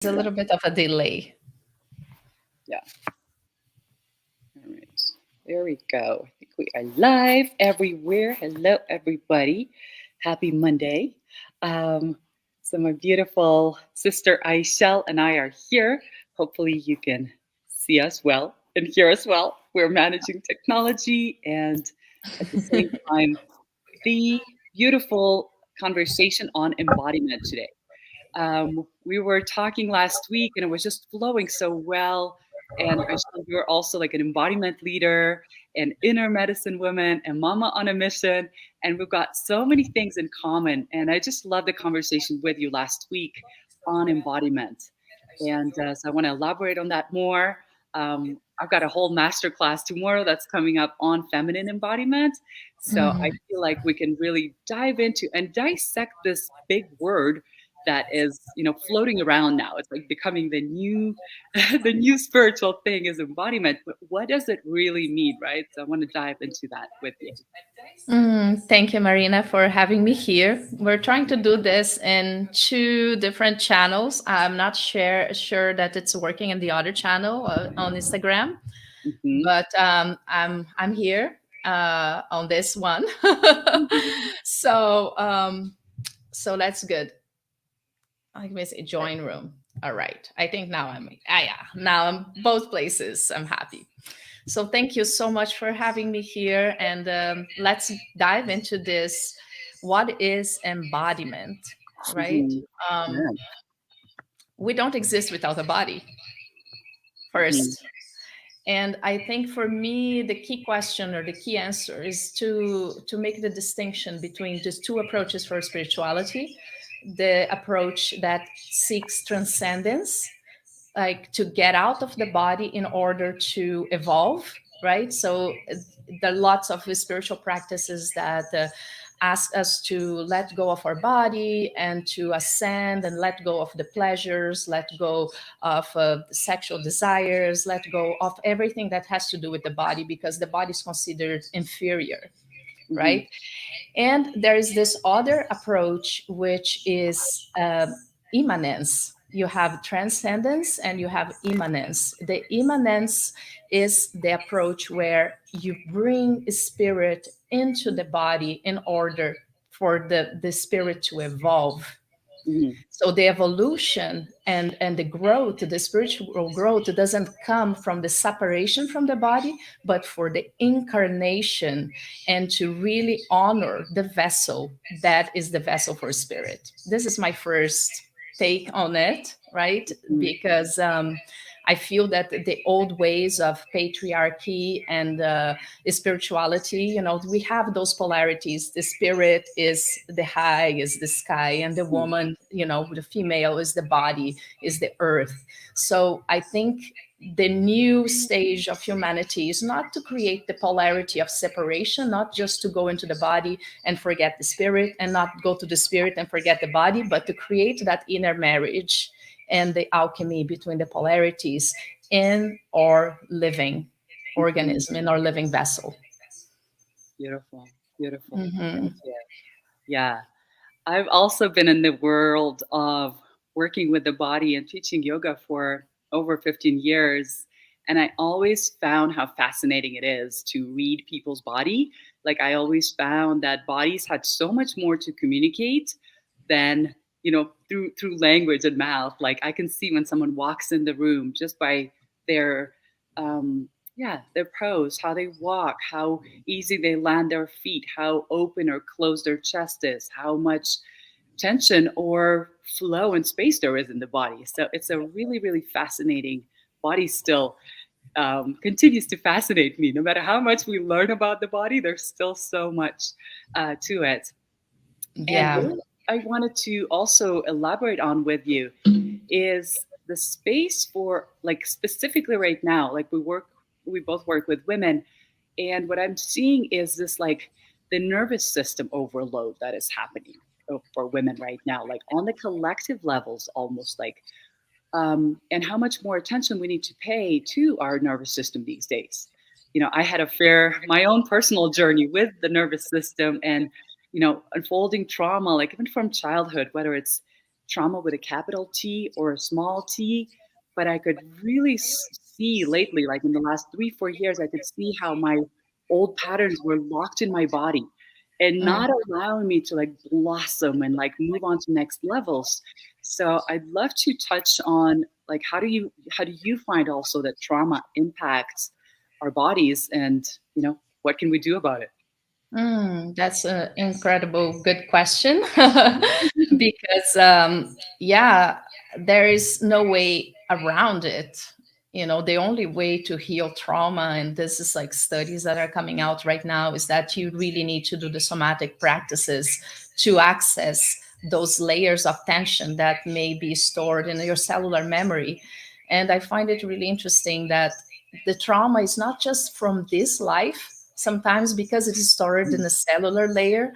There's a little bit of a delay. Yeah. All right. There we go. I think we are live everywhere. Hello, everybody. Happy Monday. Um, so my beautiful sister Aishel and I are here. Hopefully you can see us well and hear us well. We're managing technology and at the same time, the beautiful conversation on embodiment today. We were talking last week and it was just flowing so well. And I saw you're also like an embodiment leader, an inner medicine woman, and mama on a mission. And we've got so many things in common. And I just love the conversation with you last week on embodiment. And so I want to elaborate on that more. I've got a whole masterclass tomorrow that's coming up on feminine embodiment. So I Mhm. feel like we can really dive into and dissect this big word that is floating around now. It's like becoming the new the new spiritual thing is embodiment, but what does it really mean, right? So I want to dive into that with you. Thank you, Marina, for having me here. We're trying to do this in two different channels. I'm not sure that it's working in the other channel on Instagram, Hmm. but I'm here on this one. so so that's good. Let me say join room. All right. I think now now I'm both places. I'm happy. So thank you so much for having me here, and let's dive into this. What is embodiment, right? Hmm. Um, Yeah. we don't exist without a body, Hmm. first. And I think for me, the key question or the key answer is to make the distinction between just two approaches for spirituality: the approach that seeks transcendence, like to get out of the body in order to evolve, right? So there are lots of spiritual practices that ask us to let go of our body and to ascend and let go of the pleasures, let go of sexual desires, let go of everything that has to do with the body, because the body is considered inferior, Hmm. right? And there is this other approach, which is immanence. You have transcendence and you have immanence. The immanence is the approach where you bring spirit into the body in order for the spirit to evolve. Hmm. So the evolution and the growth, the spiritual growth, doesn't come from the separation from the body, but for the incarnation and to really honor the vessel that is the vessel for spirit. This is my first take on it, right? Hmm. Because I feel that the old ways of patriarchy and spirituality, we have those polarities. The spirit is the high, is the sky, and the woman, the female is the body, is the earth. So I think the new stage of humanity is not to create the polarity of separation, not just to go into the body and forget the spirit, and not go to the spirit and forget the body, but to create that inner marriage and the alchemy between the polarities in our living Hmm. organism, in our living vessel. Beautiful, beautiful. Thank Hmm. you. Yeah. I've also been in the world of working with the body and teaching yoga for over 15 years. And I always found how fascinating it is to read people's body. Like, I always found that bodies had so much more to communicate than, through language and mouth. Like, I can see when someone walks in the room just by their, um, yeah, their pose, how they walk, how easy they land their feet, how open or closed their chest is, how much tension or flow and space there is in the body. So it's a really, really fascinating body still. Continues to fascinate me. No matter how much we learn about the body, there's still so much to it. And Yeah. what I wanted to also elaborate on with you is the space for, like, specifically right now, like we both work with women, and what I'm seeing is this, like, the nervous system overload that is happening for women right now, like on the collective levels, almost like, and how much more attention we need to pay to our nervous system these days. I had a my own personal journey with the nervous system and, unfolding trauma, like even from childhood, whether it's trauma with a capital T or a small t, but I could really see lately, like in the last 3, 4 years, I could see how my old patterns were locked in my body and Mm. not allowing me to like blossom and like move on to next levels. So I'd love to touch on like how do you find also that trauma impacts our bodies, and what can we do about it? That's an incredible good question because yeah, there is no way around it. The only way to heal trauma, and this is like studies that are coming out right now, is that you really need to do the somatic practices to access those layers of tension that may be stored in your cellular memory. And I find it really interesting that the trauma is not just from this life. Sometimes, because it is stored in the cellular layer,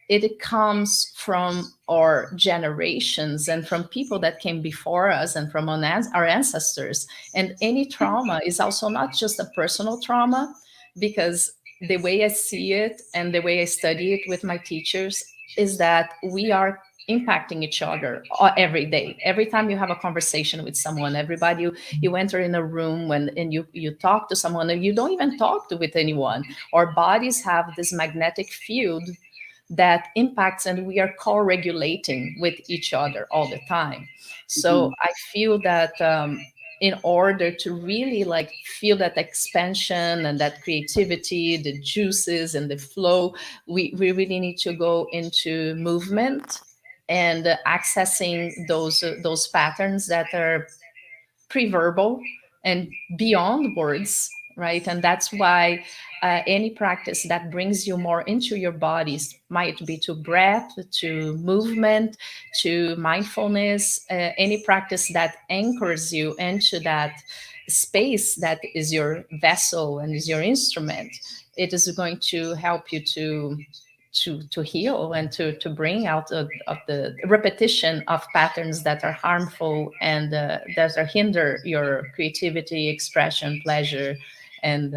it comes from our generations and from people that came before us and from our ancestors. And any trauma is also not just a personal trauma, because the way I see it and the way I study it with my teachers is that we are impacting each other every day. Every time you have a conversation with someone, everybody you enter in a room and you talk to someone, and you don't even talk with anyone. Our bodies have this magnetic field that impacts, and we are co-regulating with each other all the time. So Mhm, I feel that in order to really like feel that expansion and that creativity, the juices and the flow, we really need to go into movement and accessing those patterns that are pre-verbal and beyond words, right? And that's why any practice that brings you more into your bodies, might be to breath, to movement, to mindfulness, any practice that anchors you into that space that is your vessel and is your instrument, it is going to help you to heal and to bring out of the repetition of patterns that are harmful and that are hinder your creativity, expression, pleasure, and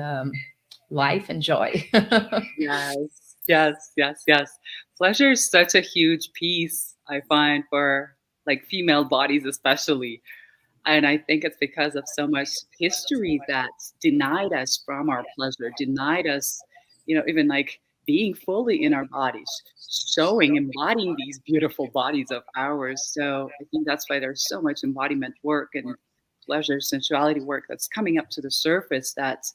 life and joy. yes, yes, yes, yes. Pleasure is such a huge piece, I find, for like female bodies especially. And I think it's because of so much history that's denied us from our pleasure, denied us, even like being fully in our bodies, showing, embodying these beautiful bodies of ours. So I think that's why there's so much embodiment work and pleasure, sensuality work that's coming up to the surface. That's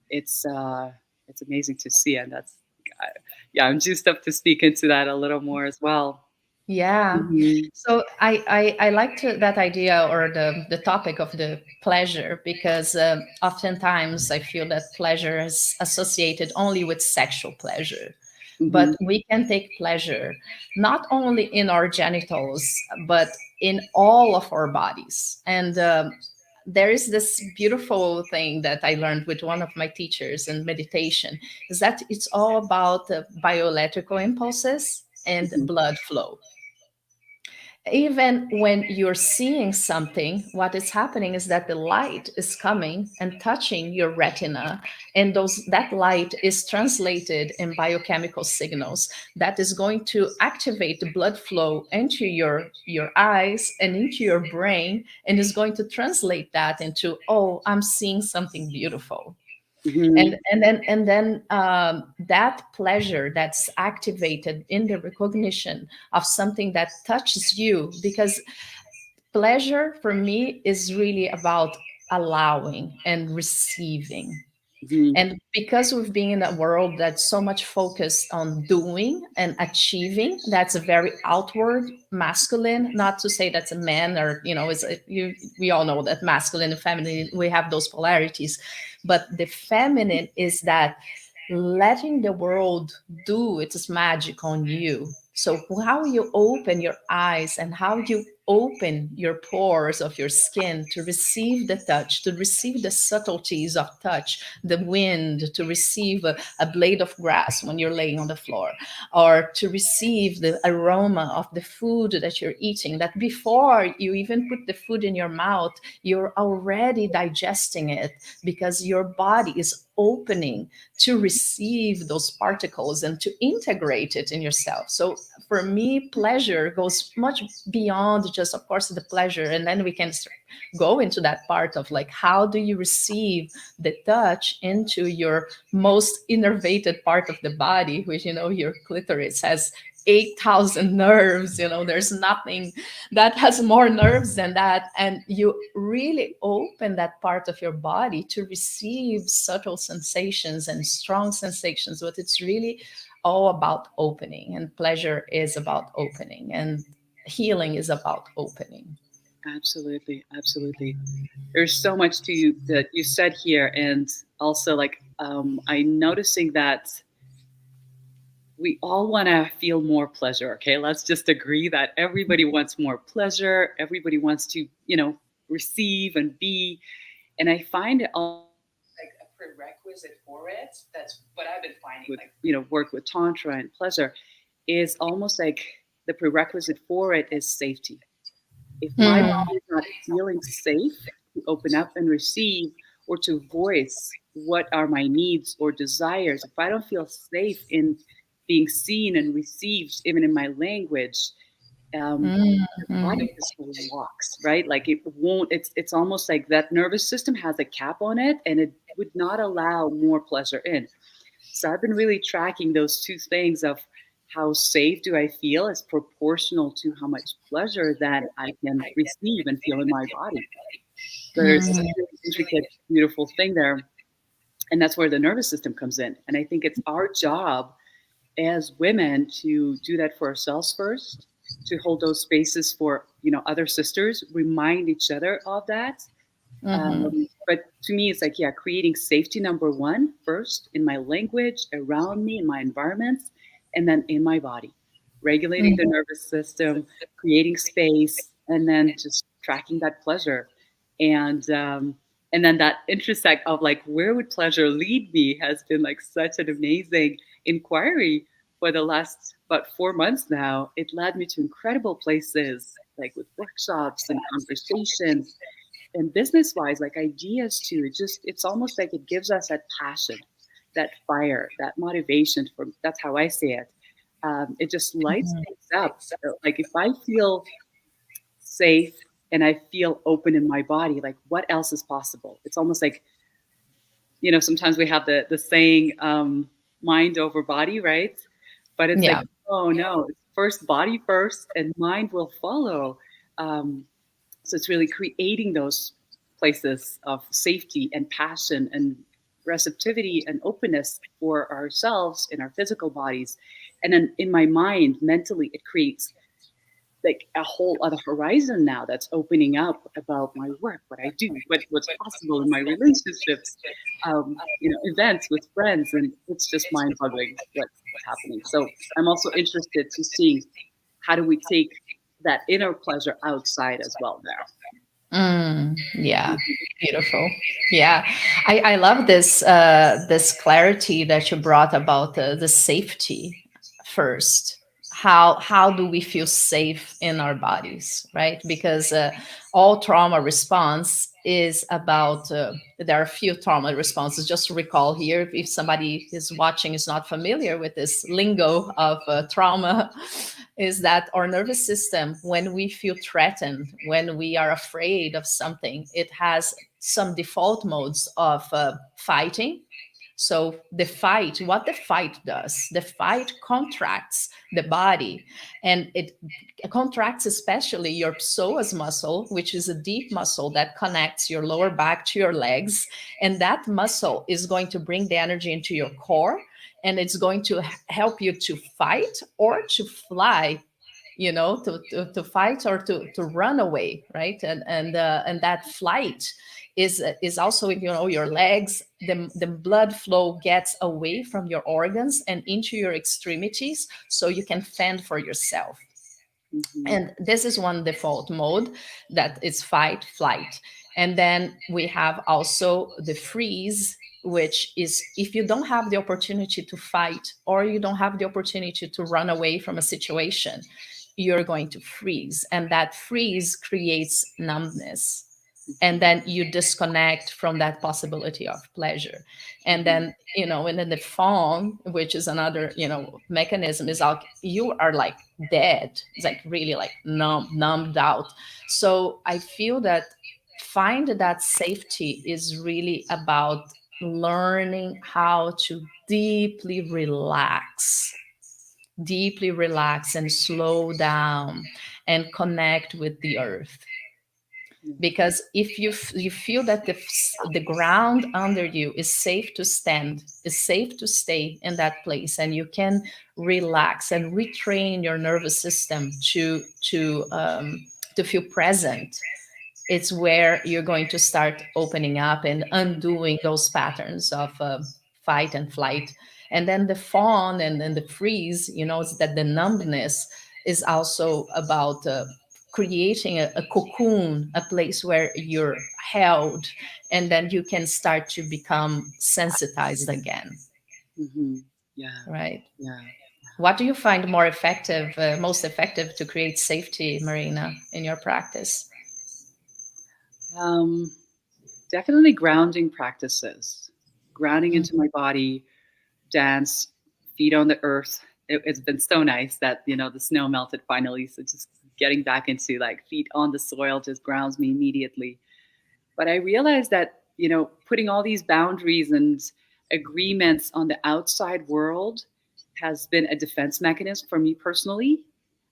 it's uh it's amazing to see. And that's uh, yeah, I'm juiced up to speak into that a little more as well. Yeah. Mhm, So I liked that idea or the topic of the pleasure, because oftentimes I feel that pleasure is associated only with sexual pleasure. But mhm, we can take pleasure not only in our genitals, but in all of our bodies. And there is this beautiful thing that I learned with one of my teachers in meditation, is that it's all about bioelectrical impulses and mhm, blood flow. Even when you're seeing something, what is happening is that the light is coming and touching your retina, and that light is translated in biochemical signals that is going to activate the blood flow into your eyes and into your brain, and is going to translate that into, oh, I'm seeing something beautiful. and mhm, and then and then that pleasure that's activated in the recognition of something that touches you, because pleasure for me is really about allowing and receiving. mhm, And because we've been in a world that's so much focused on doing and achieving, that's a very outward masculine. Not to say that's a man, or we all know that masculine and feminine, we have those polarities, but the feminine is that letting the world do its magic on you. So how you open your eyes and how you open your pores of your skin to receive the touch, to receive the subtleties of touch, the wind, to receive a blade of grass when you're laying on the floor, or to receive the aroma of the food that you're eating, that before you even put the food in your mouth, you're already digesting it, because your body is opening to receive those particles and to integrate it in yourself. So for me, pleasure goes much beyond just of course the pleasure, and then we can go into that part of like, how do you receive the touch into your most innervated part of the body, which, you know, your clitoris has 8,000 nerves. You know, there's nothing that has more nerves than that. And you really open that part of your body to receive subtle sensations and strong sensations. But it's really all about opening, and pleasure is about opening, and healing is about opening. Absolutely, absolutely. There's so much to you that you said here, and also like I'm noticing that we all want to feel more pleasure. Okay, let's just agree that everybody wants more pleasure. Everybody wants to, receive and be. And I find it all like a prerequisite for it. That's what I've been finding. With work with tantra and pleasure is almost like the prerequisite for it is safety. If my Mm, body is not feeling safe to open up and receive or to voice what are my needs or desires, if I don't feel safe in being seen and received, even in my language, mm, the mm, body just blocks, right? Like it won't. It's almost like that nervous system has a cap on it, and it would not allow more pleasure in. So I've been really tracking those two things of how safe do I feel is proportional to how much pleasure that I can receive and feel in my body. So there's a mm, really intricate, beautiful thing there. And that's where the nervous system comes in. And I think it's our job as women to do that for ourselves first, to hold those spaces for, other sisters, remind each other of that. mhm, But to me, it's like, yeah, creating safety number one first in my language, around me, in my environments, and then in my body, regulating the mm. nervous system, creating space, and then just tracking that pleasure. And then that intersect of like, where would pleasure lead me has been like such an amazing inquiry for the last about 4 months now. It led me to incredible places, like with workshops and conversations and business wise, like ideas too. It's almost like it gives us that passion, that fire, that motivation. For that's how I see it. It just lights things up. Like if I feel safe and I feel open in my body, like what else is possible? It's almost like, sometimes we have the saying, mind over body, right? But it's like, Yeah. oh no, it's first body first, and mind will follow. Um, so it's really creating those places of safety and passion and receptivity and openness for ourselves in our physical bodies. And then in my mind, mentally, it creates like a whole other horizon now that's opening up about my work, what I do, what's possible in my relationships, events with friends. And it's just mind boggling what's happening. So I'm also interested to see how do we take that inner pleasure outside as well now. Yeah, beautiful. Yeah, I love this clarity that you brought about the safety first. How do we feel safe in our bodies, right? Because all trauma response is about there are a few trauma responses. Just to recall here, if somebody is watching is not familiar with this lingo of trauma, is that our nervous system, when we feel threatened, when we are afraid of something, it has some default modes of fighting. So the fight, what the fight does, the fight contracts the body, and it contracts especially your psoas muscle, which is a deep muscle that connects your lower back to your legs. And that muscle is going to bring the energy into your core, and it's going to help you to fight or to fly, to fight or to run away, right? And that flight is also, your legs, the blood flow gets away from your organs and into your extremities, so you can fend for yourself. Mm-hmm. And this is one default mode, that is fight flight. And then we have also the freeze, which is if you don't have the opportunity to fight, or you don't have the opportunity to run away from a situation, you're going to freeze, and that freeze creates numbness. and then you disconnect from that possibility of pleasure. And Mhm. then, and then the fawn, which is another, mechanism, is like you are like dead. It's like really like numbed out. So I feel that find that safety is really about learning how to deeply relax and slow down and connect with the earth. Yeah. Because if you feel that the ground under you is safe to stand, is safe to stay in that place, and you can relax and retrain your nervous system to feel present, it's where you're going to start opening up and undoing those patterns of fight and flight. And then the fawn and then the freeze, is that the numbness is also about creating a cocoon, a place where you're held, and then you can start to become sensitized again, Mhm. Yeah. right? Yeah. What do you find more effective, most effective to create safety, Marina, in your practice? Um, Definitely grounding practices, grounding into my body, dance, feet on the earth. It's been so nice that the snow melted finally. So just getting back into like feet on the soil just grounds me immediately. But I realized that putting all these boundaries and agreements on the outside world has been a defense mechanism for me personally,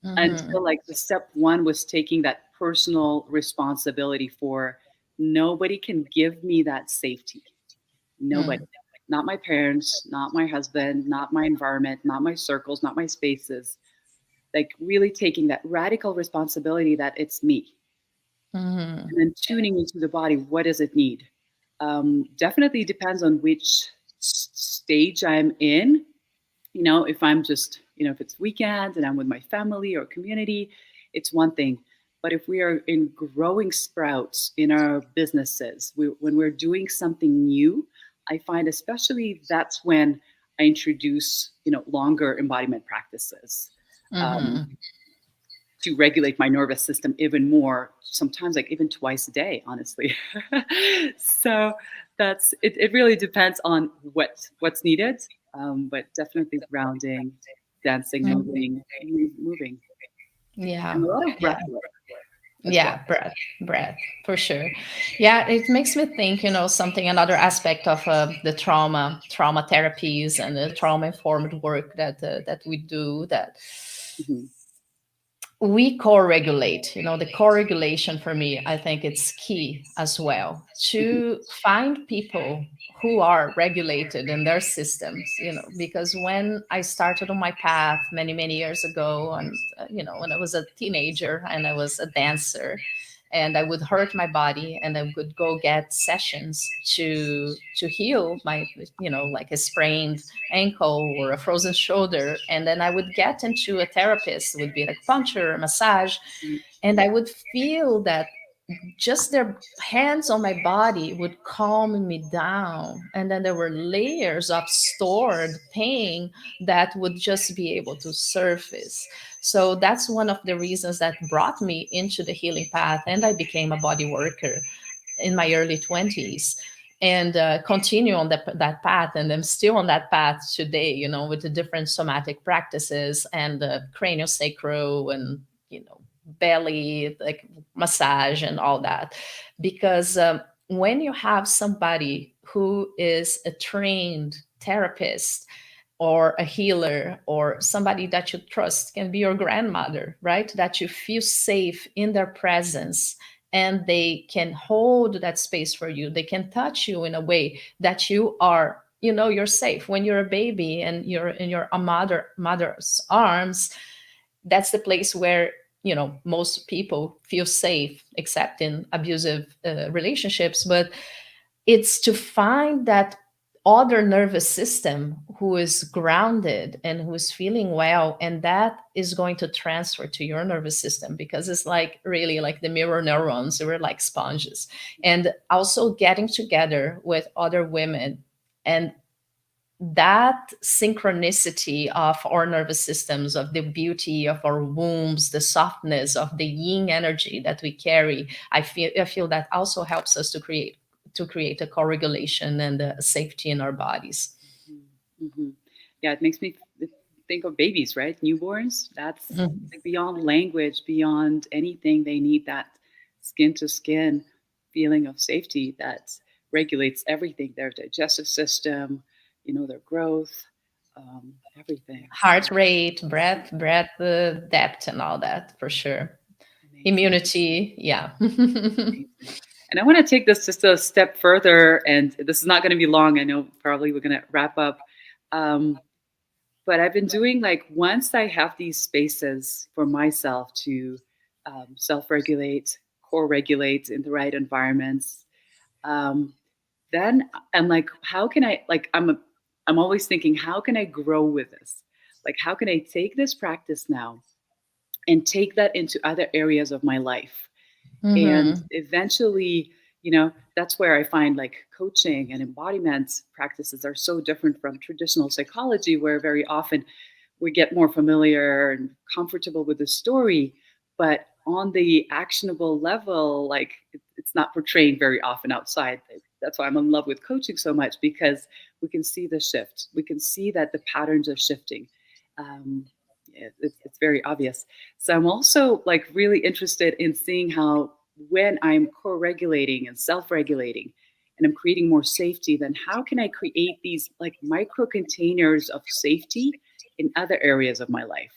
Mm-hmm. until like the step one was taking that personal responsibility for nobody can give me that safety. Nobody. Mm. Not my parents, not my husband, not my environment, not my circles, not my spaces. Like really taking that radical responsibility that it's me. Mm-hmm. And then tuning into the body. What does it need? Definitely depends on which stage I'm in. If I'm just, if it's weekends and I'm with my family or community, it's one thing. But if we are in growing sprouts in our businesses, when we're doing something new, I find especially that's when I introduce, longer embodiment practices. Um, Mm-hmm. to regulate my nervous system even more, sometimes like even twice a day, honestly. So that's it, it really depends on what's needed, but definitely grounding, dancing, Mm. moving, Yeah, and a lot of yeah, breath work as well. yeah, breath, for sure. Yeah, it makes me think, another aspect of the trauma therapies and the trauma informed work that we do, that Hmm. we co-regulate. The co-regulation for me, I think it's key as well, Hmm. to find people who are regulated in their systems, because when I started on my path many years ago, and when I was a teenager and I was a dancer, and I would hurt my body, and I would go get sessions to heal my, like a sprained ankle or a frozen shoulder, and then I would get into a therapist, it would be like puncture, massage, and I would feel that just their hands on my body would calm me down, and then there were layers of stored pain that would just be able to surface. So that's one of the reasons that brought me into the healing path, and I became a body worker in my early 20s, and continue on that path, and I'm still on that path today, with the different somatic practices and craniosacral and belly like massage and all that. Because when you have somebody who is a trained therapist or a healer or somebody that you trust, can be your grandmother, right? That you feel safe in their presence, and they can hold that space for you. They can touch you in a way that you're safe. When you're a baby and you're in your mother's arms, that's the place where most people feel safe, except in abusive relationships. But it's to find that other nervous system who is grounded and who is feeling well, and that is going to transfer to your nervous system, because it's like really like the mirror neurons. We're like sponges. And also getting together with other women and that synchronicity of our nervous systems, of the beauty of our wombs, the softness of the yin energy that we carry, I feel that also helps us to create a co-regulation and a safety in our bodies. Mhm, mhm. Yeah, it makes me think of babies, right? Newborns. That's Mhm. like beyond language, beyond anything. They need that skin to skin feeling of safety that regulates everything, their digestive system, their growth, everything. So Heart rate, breath depth, and all that for sure. amazing. Immunity, yeah. Amazing. And I want to take this just a step further, and this is not going to be long. I know probably we're going to wrap up. Um, but I've been doing like once I have these spaces for myself to self regulate, core regulate in the right environments, um, then I'm like, how can I, like, I'm always thinking, how can I grow with this? Like, how can I take this practice now and take that into other areas of my life? And Hmm. eventually, that's where I find like coaching and embodiment practices are so different from traditional psychology, where very often we get more familiar and comfortable with the story, but on the actionable level, like it's not portrayed very often outside. That's why I'm in love with coaching so much, because we can see the shift. We can see that the patterns are shifting. It's very obvious. So I'm also like really interested in seeing how, when I'm co-regulating and self-regulating and I'm creating more safety, then how can I create these like micro containers of safety in other areas of my life?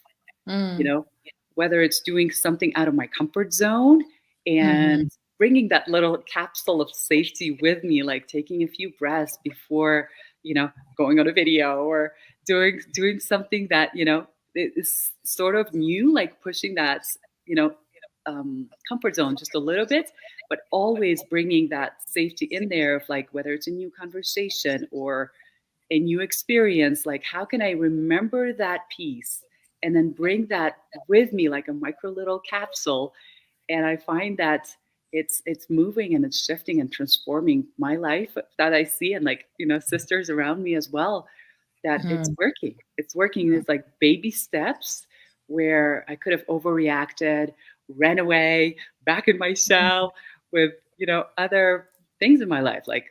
you Mm. know, Whether it's doing something out of my comfort zone Hmm. and bringing that little capsule of safety with me, like taking a few breaths before, going on a video, or doing something that, is sort of new, like pushing that, you know, comfort zone just a little bit, but always bringing that safety in there of like, whether it's a new conversation or a new experience, like how can I remember that piece and then bring that with me like a micro little capsule? And I find that it's moving and it's shifting and transforming my life that I see, and like, sisters around me as well, that it's Hmm. working. It's working. It's like baby steps where I could have overreacted, ran away, back in my shell with, other things in my life. It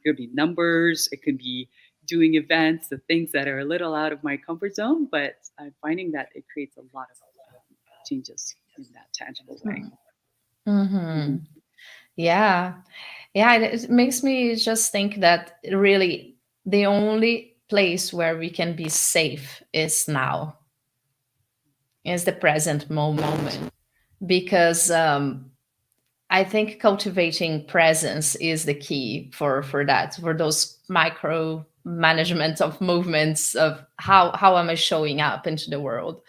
could be numbers, it could be doing events, the things that are a little out of my comfort zone, but I'm finding that it creates a lot of changes in that tangible way. Hmm. Mhm. Yeah. Yeah, it makes me just think that really the only place where we can be safe is now, is the present moment. Because I think cultivating presence is the key for that, for those micro management of movements of how am I showing up into the world,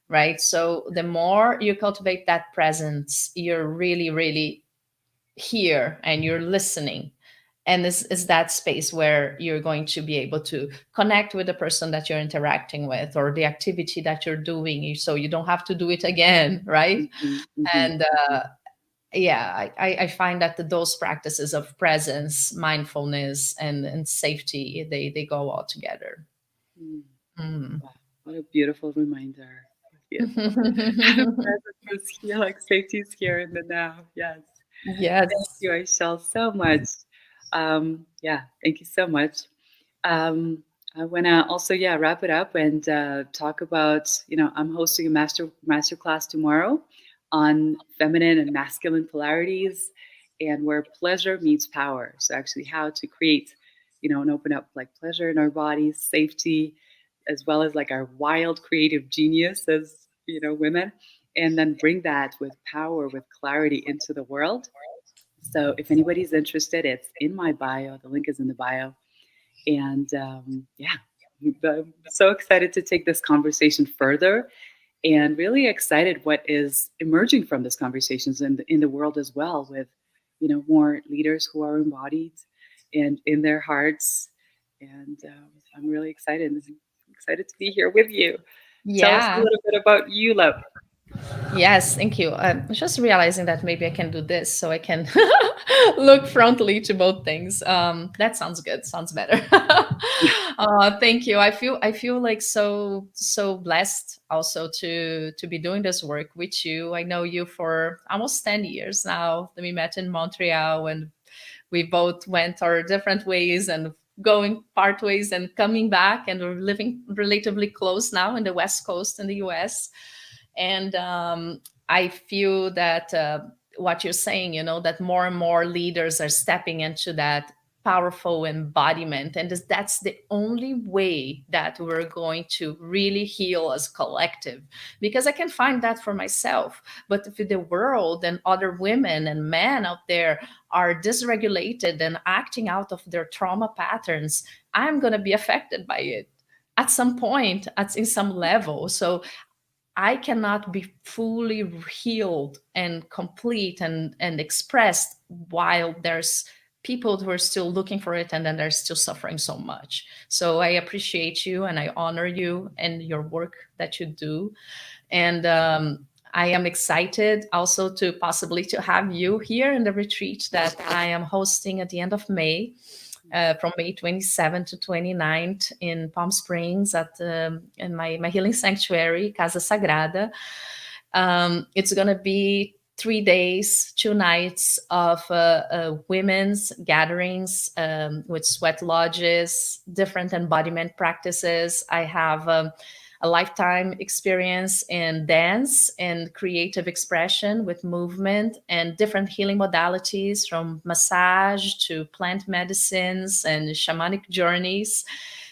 right? So the more you cultivate that presence, you're really here and you're listening. And this is that space where you're going to be able to connect with the person that you're interacting with or the activity that you're doing, so you don't have to do it again, right? Mhm, mhm, And mhm, yeah, I find that those practices of presence, mindfulness, and safety, they go all together. mm. Mm. Wow, what a beautiful reminder. Beautiful. Presence is here, like safety is here in the now. Yes. Thank Yes. you, Aishel, so much. Yeah, thank you so much. Um, I want to also, yeah, wrap it up and talk about, I'm hosting a master class tomorrow on feminine and masculine polarities, and where pleasure meets power. So actually how to create, and open up like pleasure in our bodies, safety, as well as like our wild creative genius as, women, and then bring that with power, with clarity into the world. So if anybody's interested, it's in my bio. The link is in the bio. And yeah, I'm so excited to take this conversation further, and really excited what is emerging from this conversations in the world as well, with, more leaders who are embodied and in their hearts. And I'm really excited to be here with you. Tell us a Yeah. little bit about you, love. Yes, thank you. I'm just realizing that maybe I can do this so I can look frontally to both things. That sounds good. Sounds better. Thank you. I feel like so blessed also to be doing this work with you. I know you for almost 10 years now. We met in Montreal and we both went our different ways and going part ways and coming back, and we're living relatively close now in the West Coast in the US. And I feel that what you're saying, that more and more leaders are stepping into that powerful embodiment, and that's the only way that we're going to really heal as a collective, because I can find that for myself. But if the world and other women and men out there are dysregulated and acting out of their trauma patterns, I'm going to be affected by it at some point, at in some level. So I cannot be fully healed and complete and expressed while there's people who are still looking for it, and then they're still suffering so much. So I appreciate you and I honor you and your work that you do. And I am excited also to possibly to have you here in the retreat that I am hosting at the end of May, from May 27th to 29th in Palm Springs at in my healing sanctuary, Casa Sagrada. It's going to be 3 days, 2 nights of women's gatherings with sweat lodges, different embodiment practices. I have a lifetime experience in dance and creative expression with movement and different healing modalities, from massage to plant medicines and shamanic journeys.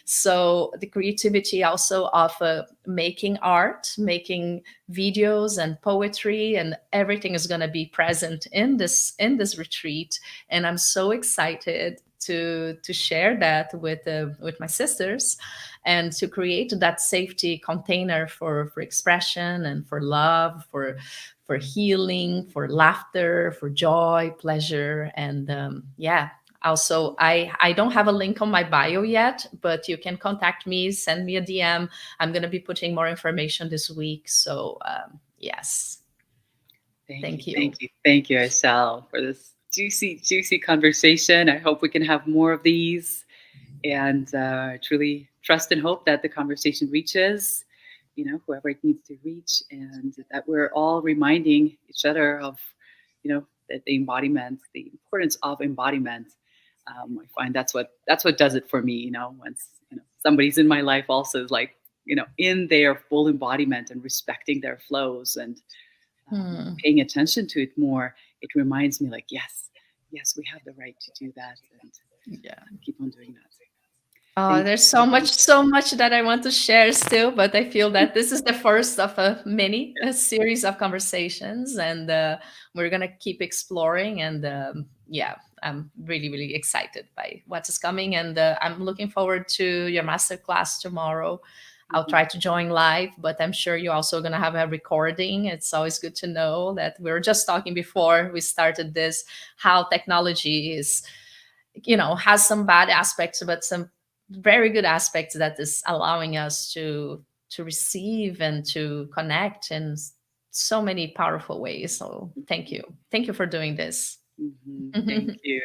So the creativity also of making art, making videos and poetry, and everything is going to be present in this retreat. And I'm so excited to share that with my sisters, and to create that safety container for expression and for love, for healing, for laughter, for joy, pleasure. And yeah, also I don't have a link on my bio yet, but you can contact me, send me a DM. I'm going to be putting more information this week. So yes, thank you. Thank you, Aishel, for this juicy, juicy conversation. I hope we can have more of these, and truly trust and hope that the conversation reaches, whoever it needs to reach, and that we're all reminding each other of, that the embodiment, the importance of embodiment. I find that's what does it for me. Once somebody's in my life also is like, in their full embodiment and respecting their flows and Hmm. paying attention to it more, it reminds me like, yes, yes, we have the right to do that, and Yeah. keep on doing that. Oh, Thank there's you. so much that I want to share still, but I feel that this is the first of a many a series of conversations, and we're gonna keep exploring. And yeah, I'm really, really excited by what is coming, and I'm looking forward to your masterclass tomorrow. I'll Mhm. try to join live, but I'm sure you're also gonna have a recording. It's always good to know that we were just talking before we started this, how technology is, has some bad aspects but some very good aspects that is allowing us to receive and to connect in so many powerful ways. So thank you for doing this. Mhm. Thank you.